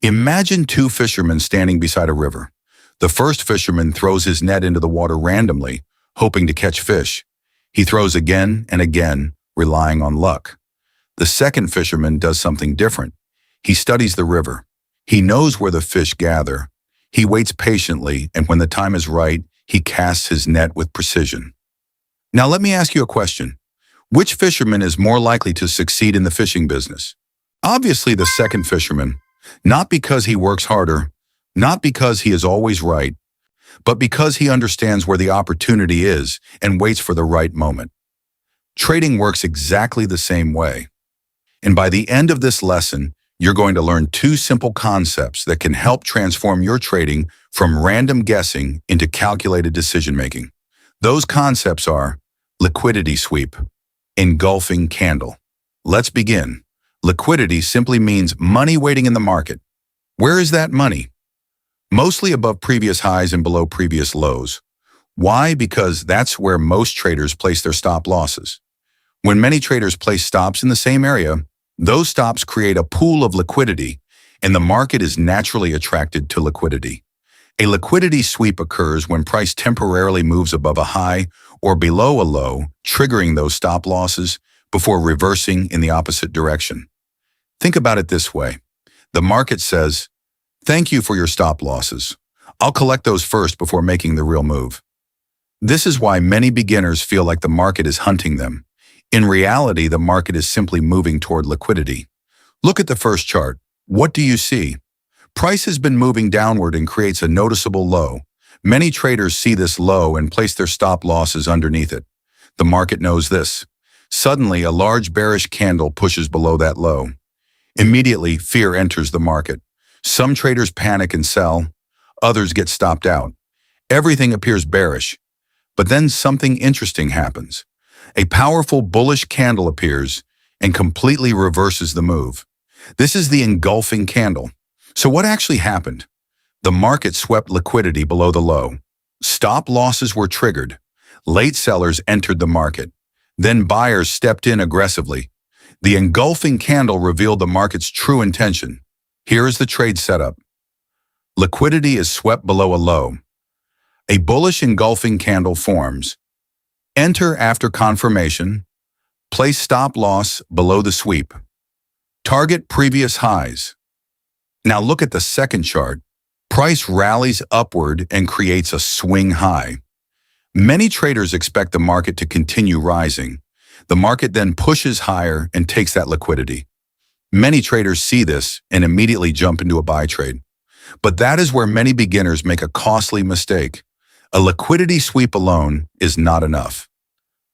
Imagine two fishermen standing beside a river. The first fisherman throws his net into the water randomly, hoping to catch fish. He throws again and again, relying on luck. The second fisherman does something different. He studies the river. He knows where the fish gather. He waits patiently, and when the time is right, he casts his net with precision. Now let me ask you a question. Which fisherman is more likely to succeed in the fishing business? Obviously the second fisherman, not because he works harder, not because he is always right, but because he understands where the opportunity is and waits for the right moment. Trading works exactly the same way. And by the end of this lesson, you're going to learn two simple concepts that can help transform your trading from random guessing into calculated decision-making. Those concepts are liquidity sweep, engulfing candle. Let's begin. Liquidity simply means money waiting in the market. Where is that money? Mostly above previous highs and below previous lows. Why? Because that's where most traders place their stop losses. When many traders place stops in the same area, those stops create a pool of liquidity, and the market is naturally attracted to liquidity. A liquidity sweep occurs when price temporarily moves above a high or below a low, triggering those stop losses before reversing in the opposite direction. Think about it this way. The market says, "Thank you for your stop losses. I'll collect those first before making the real move." This is why many beginners feel like the market is hunting them. In reality, the market is simply moving toward liquidity. Look at the first chart. What do you see? Price has been moving downward and creates a noticeable low. Many traders see this low and place their stop losses underneath it. The market knows this. Suddenly, a large bearish candle pushes below that low. Immediately, fear enters the market. Some traders panic and sell. Others get stopped out. Everything appears bearish. But then something interesting happens. A powerful bullish candle appears and completely reverses the move. This is the engulfing candle. So what actually happened? The market swept liquidity below the low. Stop losses were triggered. Late sellers entered the market. Then buyers stepped in aggressively. The engulfing candle revealed the market's true intention. Here is the trade setup. Liquidity is swept below a low. A bullish engulfing candle forms. Enter after confirmation. Place stop loss below the sweep. Target previous highs. Now look at the second chart. Price rallies upward and creates a swing high. Many traders expect the market to continue rising. The market then pushes higher and takes that liquidity. Many traders see this and immediately jump into a buy trade. But that is where many beginners make a costly mistake. A liquidity sweep alone is not enough.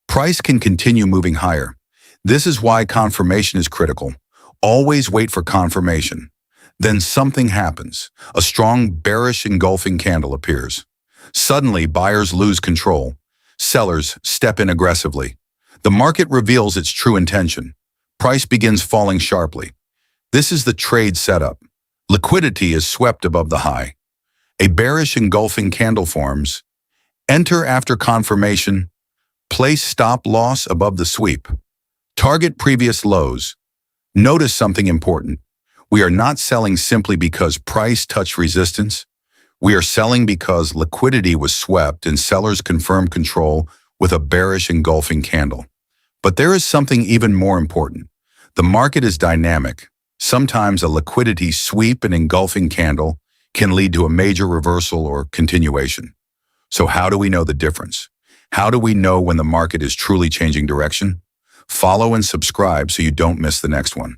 Price can continue moving higher. This is why confirmation is critical. Always wait for confirmation. Then something happens. A strong bearish engulfing candle appears. Suddenly, buyers lose control. Sellers step in aggressively. The market reveals its true intention. Price begins falling sharply. This is the trade setup. Liquidity is swept above the high. A bearish engulfing candle forms. Enter after confirmation. Place stop loss above the sweep. Target previous lows. Notice something important. We are not selling simply because price touched resistance. We are selling because liquidity was swept and sellers confirmed control with a bearish engulfing candle. But there is something even more important. The market is dynamic. Sometimes a liquidity sweep and engulfing candle can lead to a major reversal or continuation. So how do we know the difference? How do we know when the market is truly changing direction? Follow and subscribe so you don't miss the next one.